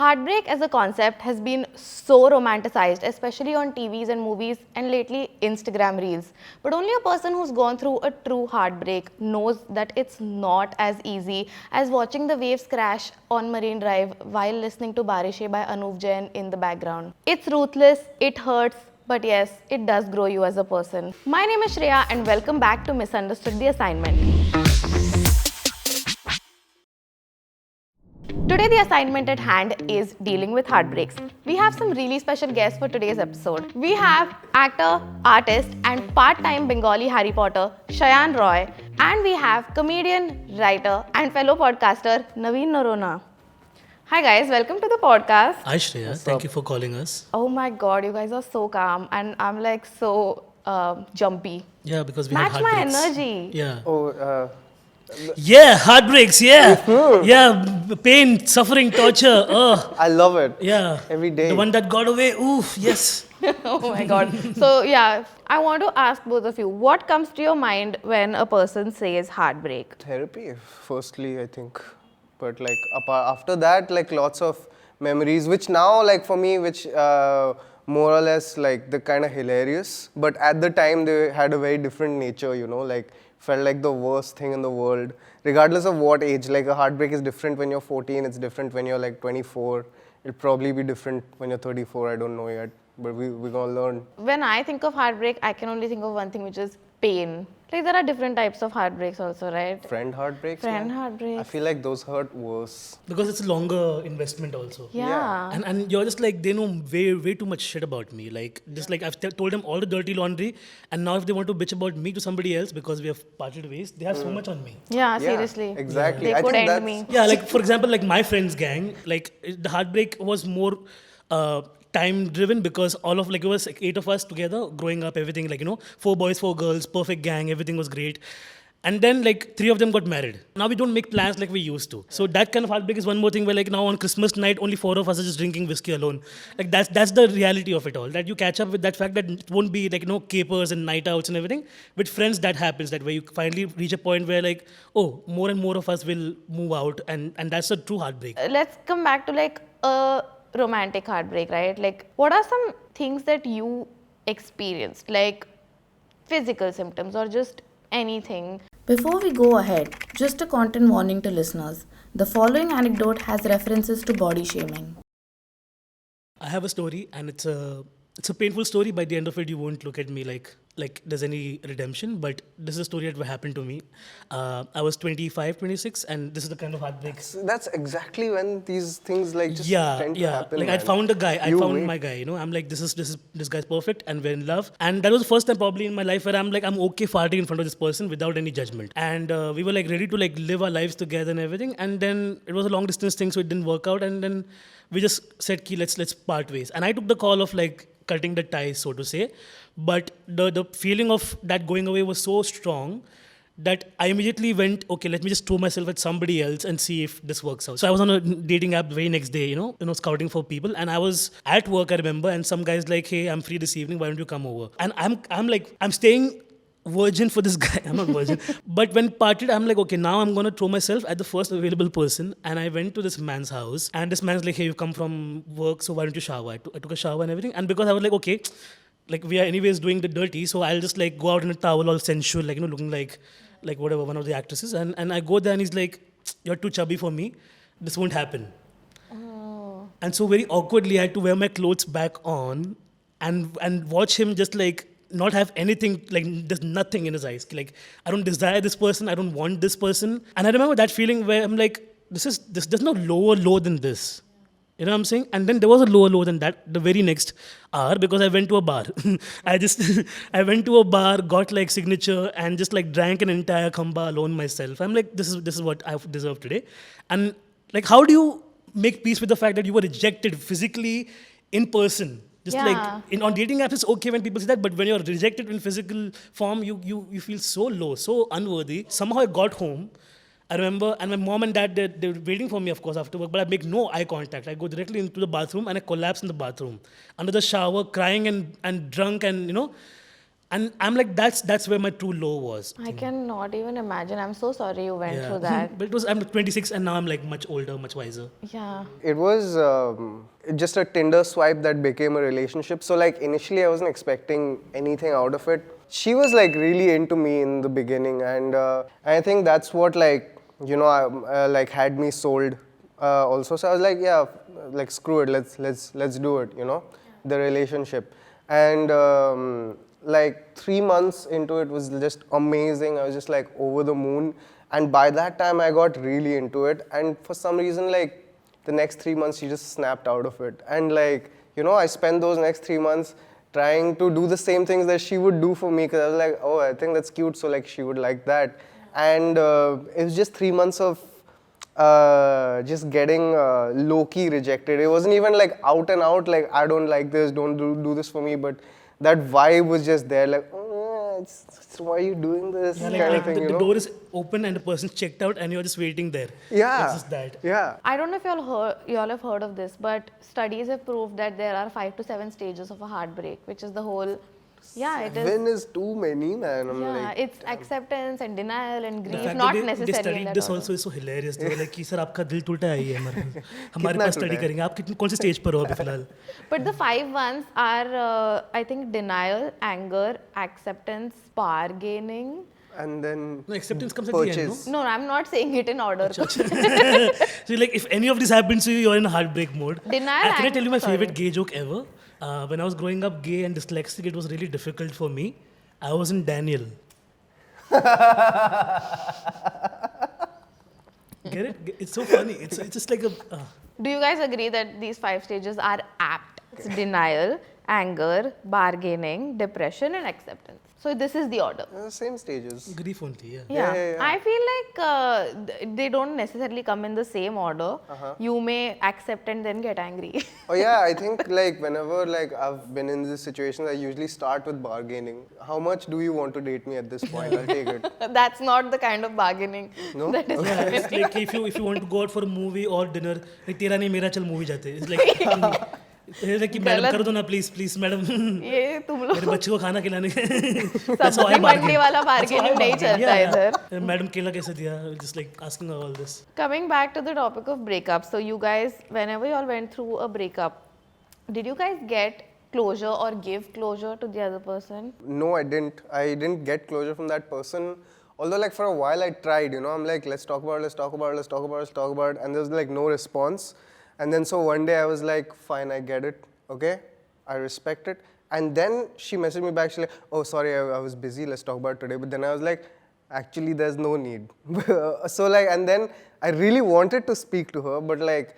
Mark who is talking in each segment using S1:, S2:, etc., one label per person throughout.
S1: Heartbreak as a concept has been so romanticized, especially on TVs and movies and lately Instagram reels. But only a person who's gone through a true heartbreak knows that it's not as easy as watching the waves crash on Marine Drive while listening to Barishe by Anuv Jain in the background. It's ruthless, it hurts, but yes, it does grow you as a person. My name is Shreya and welcome back to Misunderstood the Assignment. Today, the assignment at hand is dealing with heartbreaks. We have some really special guests for today's episode. We have actor, artist, and part-time Bengali Harry Potter, Shayan Roy, and we have comedian, writer, and fellow podcaster, Navin Narona. Hi guys, welcome to the podcast.
S2: Hi Shreya, thank you for calling us.
S1: Oh my god, you guys are so calm and I'm like so jumpy.
S2: Yeah, because we
S1: Match
S2: had
S1: my
S2: heartbreaks.
S1: energy.
S2: Yeah. Yeah, heartbreaks, yeah. Yeah, pain, suffering, torture. Oh,
S3: I love it.
S2: yeah.
S3: Every day.
S2: The one that got away, oof, yes.
S1: Oh my god. So yeah, I want to ask both of you, what comes to your mind when a person says heartbreak?
S3: Therapy, firstly, I think. But like after that, like lots of memories, which now, like for me, which more or less like they're kind of hilarious. But at the time, they had a very different nature, you know, like felt like the worst thing in the world, regardless of what age. Like a heartbreak is different when you're 14, it's different when you're like 24. It'll probably be different when you're 34, I don't know yet. But we're gonna learn.
S1: When I think of heartbreak, I can only think of one thing, which is pain. Like there are different types of heartbreaks also, right?
S3: Friend heartbreaks?
S1: Friend
S3: man.
S1: heartbreaks.
S3: I feel like those hurt worse.
S2: Because it's a longer investment also.
S1: Yeah.
S2: And you're just like, they know way too much shit about me. Like, just like I've told them all the dirty laundry, and now if they want to bitch about me to somebody else because we have parted ways, they have so much on me.
S1: Yeah,
S3: Yeah,
S1: seriously.
S3: exactly.
S1: They
S3: I
S1: could
S3: think
S1: end
S3: that's-
S1: me.
S2: Yeah, like for example, like my friend's gang, like the heartbreak was more time driven because all of like it was like 8 of us together growing up, everything like 4 boys, 4 girls, perfect gang, everything was great. And then like 3 of them got married. Now we don't make plans like we used to. So that kind of heartbreak is one more thing where like now on Christmas night only 4 of us are just drinking whiskey alone. Like that's the reality of it all. That you catch up with that fact that it won't be like capers and night outs and everything. With friends that happens, that where you finally reach a point where like, oh, more and more of us will move out, and that's a true heartbreak.
S1: Let's come back to like a romantic heartbreak, right? Like what are some things that you experienced, like physical symptoms or just anything?
S4: Before we go ahead, just a content warning to listeners. The following anecdote has references to body shaming.
S2: I have a story, and it's a painful story. By the end of it, you won't look at me like there's any redemption. But this is a story that happened to me. I was 25, 26, and this is the kind of heartbreak.
S3: That's exactly when these things like just tend to happen.
S2: Like
S3: man.
S2: I found a guy. I
S3: You
S2: found
S3: wait.
S2: my guy. I'm like, this guy's perfect, and we're in love. And that was the first time probably in my life where I'm okay farting in front of this person without any judgment. And we were like ready to like live our lives together and everything. And then it was a long distance thing, so it didn't work out. And then we just said, let's part ways. And I took the call of like cutting the ties, so to say. But the feeling of that going away was so strong that I immediately went, okay, let me just throw myself at somebody else and see if this works out. So I was on a dating app the very next day, scouting for people. And I was at work, I remember, and some guy's like, hey, I'm free this evening, why don't you come over? And I'm staying virgin for this guy. I'm not virgin. But when parted, I'm like, okay, now I'm going to throw myself at the first available person. And I went to this man's house. And this man's like, hey, you come from work, so why don't you shower? I took a shower and everything. And because I was like, okay, like we are anyways doing the dirty, so I'll just like go out in a towel all sensual, like, looking like whatever, one of the actresses. And I go there and he's like, you're too chubby for me. This won't happen.
S1: Oh.
S2: And so very awkwardly, I had to wear my clothes back on and watch him just like not have anything, like there's nothing in his eyes. Like, I don't desire this person. I don't want this person. And I remember that feeling where I'm like, there's no lower low than this. You know what I'm saying? And then there was a lower low than that the very next hour because I went to a bar. I went to a bar, got like signature and just like drank an entire khamba alone myself. I'm like, this is what I deserve today. And like, how do you make peace with the fact that you were rejected physically in person? Just
S1: Yeah.
S2: like on dating apps, it's okay when people say that, but when you're rejected in physical form, you feel so low, so unworthy. Somehow I got home. I remember, and my mom and dad, they were waiting for me, of course, after work, but I make no eye contact. I go directly into the bathroom and I collapse in the bathroom, under the shower, crying and drunk and, And I'm like, that's where my true low was.
S1: I cannot even imagine. I'm so sorry you went through that.
S2: But it was, I'm 26 and now I'm like much older, much wiser.
S1: Yeah.
S3: It was just a Tinder swipe that became a relationship. So like initially I wasn't expecting anything out of it. She was like really into me in the beginning, and I think that's what like like had me sold. Also, so I was like, yeah, like screw it, let's do it. The relationship, and like 3 months into it was just amazing. I was just like over the moon, and by that time I got really into it. And for some reason, like the next 3 months, she just snapped out of it. And like I spent those next 3 months trying to do the same things that she would do for me, because I was like, oh, I think that's cute, so like she would like that. And it was just 3 months of just getting low-key rejected. It wasn't even like out and out, like I don't like this, don't do this for me, but that vibe was just there, like, oh, why are you doing this,
S2: Yeah,
S3: kind of thing,
S2: the door is open and the person's checked out and you're just waiting there.
S3: Yeah.
S2: It's just that.
S3: Yeah.
S1: I don't know if y'all have heard of this, but studies have proved that there are 5 to 7 stages of a heartbreak, which is the whole. Yeah, it is.
S3: 7 is too many, man. I'm
S1: Yeah,
S3: like,
S1: it's acceptance and denial and
S2: The
S1: grief,
S2: fact
S1: not
S2: that they
S1: necessarily in
S2: studied
S1: that
S2: this
S1: order.
S2: also is so hilarious. They were like, कि sir आपका दिल टूटा है ये हमारे
S3: कितना
S2: पास
S3: टूटा
S2: study
S3: है?
S2: करेंगे आप कितने कौन से स्टेज पर हो अभी फिलहाल.
S1: But the 5 ones are, I think, denial, anger, acceptance, bargaining.
S3: and then
S2: No, acceptance comes at the end, no?
S3: purchase.
S1: No, I'm not saying it in order.
S2: So like if any of this happens to you, you're in heartbreak mode.
S1: Denial
S2: Can I
S1: and-
S2: tell you my
S1: sorry.
S2: favorite gay joke ever? When I was growing up gay and dyslexic, it was really difficult for me. I was in Daniel. Get it? It's so funny. It's just like a.
S1: Do you guys agree that these 5 stages are apt? It's denial, anger, bargaining, depression, and acceptance. So this is the order.
S3: Same stages.
S2: Grief only, yeah.
S1: Yeah. I feel like they don't necessarily come in the same order. You may accept and then get angry.
S3: Oh yeah, I think like whenever like I've been in this situation, I usually start with bargaining. How much do you want to date me at this point? I'll take it.
S1: That's not the kind of bargaining
S3: No?
S1: that is
S2: Yeah, it's like if you want to go out for a movie or dinner, like तेरा नहीं मेरा चल movie जाते. It's like it's like कि madam
S1: गलत।
S2: कर दो ना please मैडम.
S1: ये तुम लोग
S2: मेरे बच्चे को खाना खिलाने
S1: सब्जी मंडी वाला bargaining नहीं चलता इधर.
S2: मैडम केला कैसे दिया, just like asking her all this.
S1: Coming back to the topic of breakups, so you guys, whenever you all went through a breakup, did you guys get closure or give closure to the other person?
S3: No, I didn't. I didn't get closure from that person. Although like for a while I tried, I'm like, let's talk about it, and there was like no response. And then so one day I was like, fine, I get it, okay? I respect it. And then she messaged me back, she's like, oh, sorry, I was busy, let's talk about it today. But then I was like, actually, there's no need. So like, and then I really wanted to speak to her, but like,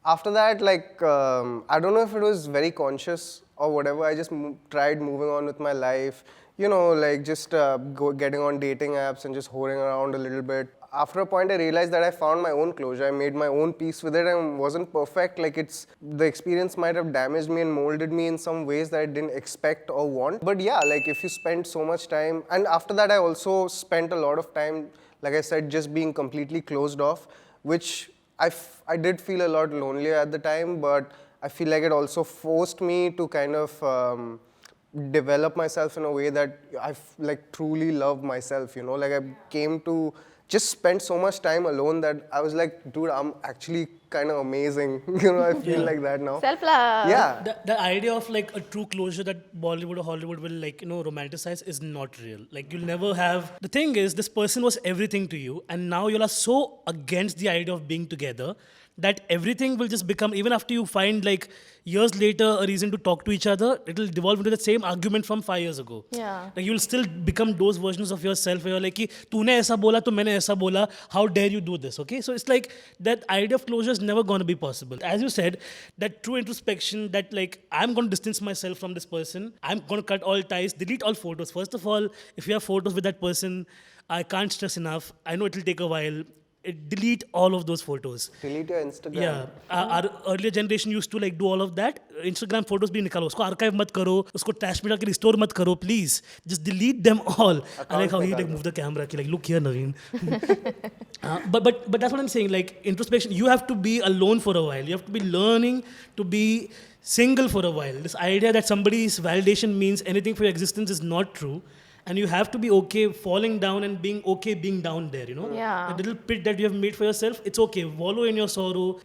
S3: after that, like, I don't know if it was very conscious or whatever, I just tried moving on with my life, like just getting on dating apps and just whoring around a little bit. After a point, I realized that I found my own closure. I made my own peace with it and wasn't perfect. Like the experience might have damaged me and molded me in some ways that I didn't expect or want. But yeah, like if you spend so much time, and after that, I also spent a lot of time, like I said, just being completely closed off, which I did feel a lot lonelier at the time, but I feel like it also forced me to kind of develop myself in a way that I like truly love myself, like I came to just spend so much time alone that I was like, dude, I'm actually kind of amazing. I feel like that now.
S1: Self-love.
S3: Yeah.
S2: The idea of like a true closure that Bollywood or Hollywood will like, romanticize is not real. Like you'll never have. The thing is, this person was everything to you, and now you are so against the idea of being together that everything will just become, even after you find like years later a reason to talk to each other, it will devolve into the same argument from 5 years ago.
S1: Yeah.
S2: Like you'll still become those versions of yourself where you're like, कि तूने ऐसा बोला तो मैंने ऐसा बोला, how dare you do this, okay? So it's like that idea of closure is never going to be possible. As you said, that true introspection, that like, I'm going to distance myself from this person, I'm going to cut all ties, delete all photos. First of all, if you have photos with that person, I can't stress enough, I know it will take a while. delete all of those photos.
S3: Delete your Instagram.
S2: Yeah, our earlier generation used to like do all of that. Instagram photos भी निकालो, उसको archive मत करो, उसको trash में डाल के restore मत करो, please. Just delete them all. I like how he like move the camera, like look here, Naveen. But that's what I'm saying. Like introspection, you have to be alone for a while. You have to be learning to be single for a while. This idea that somebody's validation means anything for your existence is not true. And you have to be okay falling down and being okay being down there,
S1: Yeah.
S2: The little pit that you have made for yourself, it's okay. Wallow in your sorrow,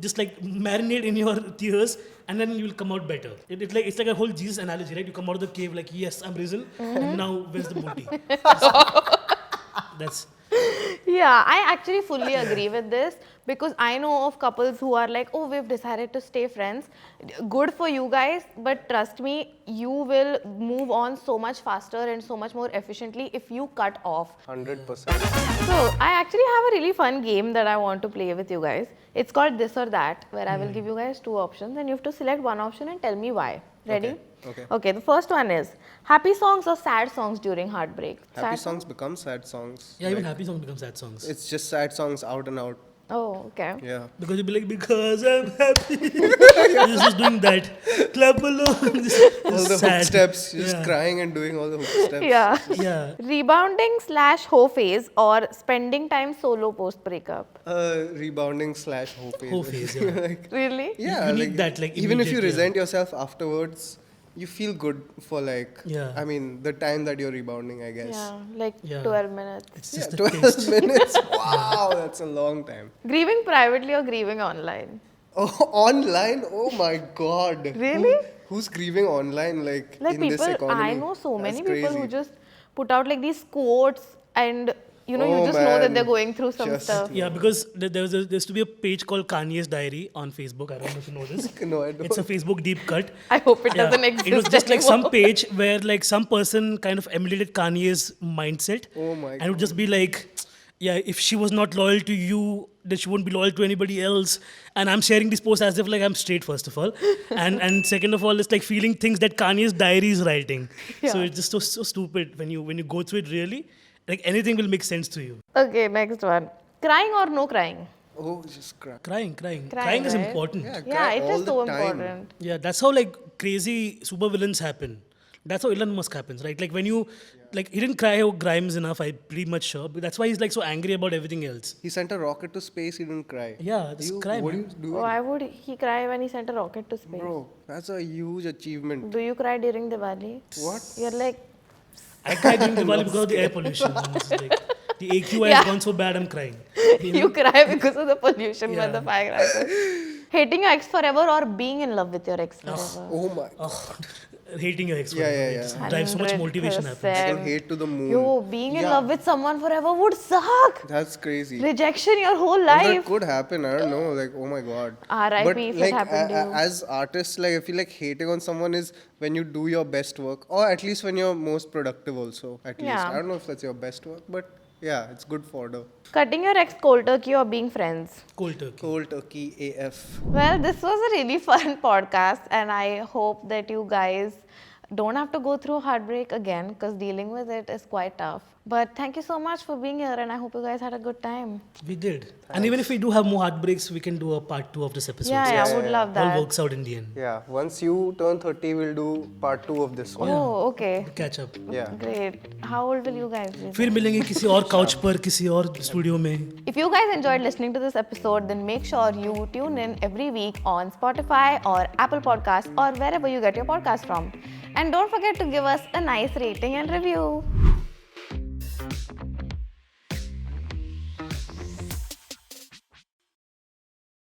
S2: just like marinate in your tears, and then you will come out better. It's like a whole Jesus analogy, right? You come out of the cave like, yes, I'm risen, and now where's the booty? That's
S1: Yeah, I actually fully agree with this because I know of couples who are like, oh, we've decided to stay friends. Good for you guys, but trust me, you will move on so much faster and so much more efficiently if you cut off.
S3: 100%.
S1: So, I actually have a really fun game that I want to play with you guys. It's called This or That, where I will give you guys 2 options and you have to select one option and tell me why. Ready?
S3: Okay.
S1: The first one is happy songs or sad songs during heartbreak?
S3: Happy
S1: Sad
S3: songs become sad songs.
S2: yeah, even happy songs become sad songs.
S3: It's just sad songs out and out.
S1: Oh, okay.
S3: Yeah.
S2: Because you'll be like, because I'm happy. You're just doing that. Clap along.
S3: All the hook steps, just
S2: Yeah.
S3: crying and doing all the hook steps.
S1: Yeah.
S2: Yeah.
S1: Rebounding/hoe phase or spending time solo post breakup?
S3: Rebounding / hope phase.
S2: Whole phase, yeah.
S1: Really?
S3: Yeah,
S2: You need that, like,
S3: even if you
S2: immediate, yeah.
S3: resent yourself afterwards, you feel good for like,
S2: Yeah.
S3: I mean, the time that you're rebounding, I guess.
S1: Yeah, like
S2: Yeah.
S1: 12 minutes.
S2: It's
S3: Yeah,
S2: just the
S3: 12
S2: taste.
S3: minutes. Wow, that's a long time.
S1: Grieving privately or grieving online?
S3: Oh, online? Oh my God.
S1: Really?
S3: Who's grieving online like
S1: Like
S3: in this
S1: people,
S3: economy?
S1: I know so many
S3: That's
S1: people who
S3: crazy.
S1: just put out like these quotes and you
S3: Oh,
S1: just know that
S3: man.
S1: they're going through some
S3: Just-
S1: stuff.
S2: Yeah, because there used to be a page called Kanye's Diary on Facebook. I don't know if you know this.
S3: No, I don't.
S2: It's a Facebook deep cut.
S1: I hope it
S2: Yeah.
S1: doesn't exist
S2: It was just like some
S1: anymore.
S2: page where like some person kind of emulated Kanye's mindset.
S3: Oh my
S2: And it would just be like, yeah, if she was not loyal to you, then she won't be loyal to anybody else. And I'm sharing this post as if like I'm straight, first of all. And second of all, it's like feeling things that Kanye's diary is writing. So
S1: Yeah.
S2: it's just so stupid when you go through it really. Like anything will make sense to you.
S1: Okay, next one. Crying or no crying?
S3: Oh, just cry.
S2: Crying
S1: Crying,
S2: is
S1: right?
S2: important.
S3: Yeah,
S1: Yeah,
S3: cry
S1: it
S3: all
S1: is
S3: the
S1: so
S3: time.
S1: important.
S2: Yeah, that's how like crazy supervillains happen. That's how Elon Musk happens, right? Like when you, like he didn't cry over Grimes enough, I'm pretty much sure. But that's why he's like so angry about everything else.
S3: He sent a rocket to space, he didn't cry.
S2: Yeah, that's cry,
S3: What are
S2: man.
S3: you doing?
S1: Why would he cry when he sent a rocket to space?
S3: Bro, that's a huge achievement.
S1: Do you cry during Diwali?
S3: What?
S1: You're like,
S2: I cried during Diwali because of the air pollution. It's like, the AQI
S1: Yeah.
S2: has gone so bad, I'm crying.
S1: you cry because of the pollution by
S2: Yeah.
S1: the firecrackers. Hating your ex forever or being in love with your ex forever?
S3: Oh my.
S2: Hating your ex.
S3: Yeah,
S2: forever.
S3: yeah,
S2: It
S3: yeah.
S2: just drives so much motivation happens.
S3: I can hate to the moon.
S1: Yo, being in
S3: Yeah.
S1: love with someone forever would suck.
S3: That's crazy.
S1: Rejection your whole
S3: Well, that
S1: life.
S3: could happen. I don't know. Like, oh my God.
S1: R.I.P.
S3: But
S1: if it
S3: like,
S1: happened to you.
S3: as artists, like, I feel like hating on someone is when you do your best work, or at least when you're most productive. Also, at least
S1: Yeah.
S3: I don't know if that's your best work, but yeah, it's good fodder.
S1: Cutting your ex cold turkey or being friends?
S2: Cold turkey.
S3: Cold turkey AF.
S1: Well, this was a really fun podcast, and I hope that you guys don't have to go through heartbreak again because dealing with it is quite tough. But thank you so much for being here, and I hope you guys had a good time.
S2: We did. And even if we do have more heartbreaks, we can do a part 2 of this episode.
S1: Yeah,
S2: So
S1: I would love
S2: All
S1: that.
S2: works out in the end.
S3: Yeah. Once you turn 30, we'll do part 2 of this one.
S1: Oh, okay.
S2: Catch up.
S3: Yeah.
S1: Great. How old will you guys be?
S2: फिर मिलेंगे किसी और couch पर किसी और studio में.
S1: If you guys enjoyed listening to this episode, then make sure you tune in every week on Spotify or Apple Podcasts or wherever you get your podcast from. And don't forget to give us a nice rating and review.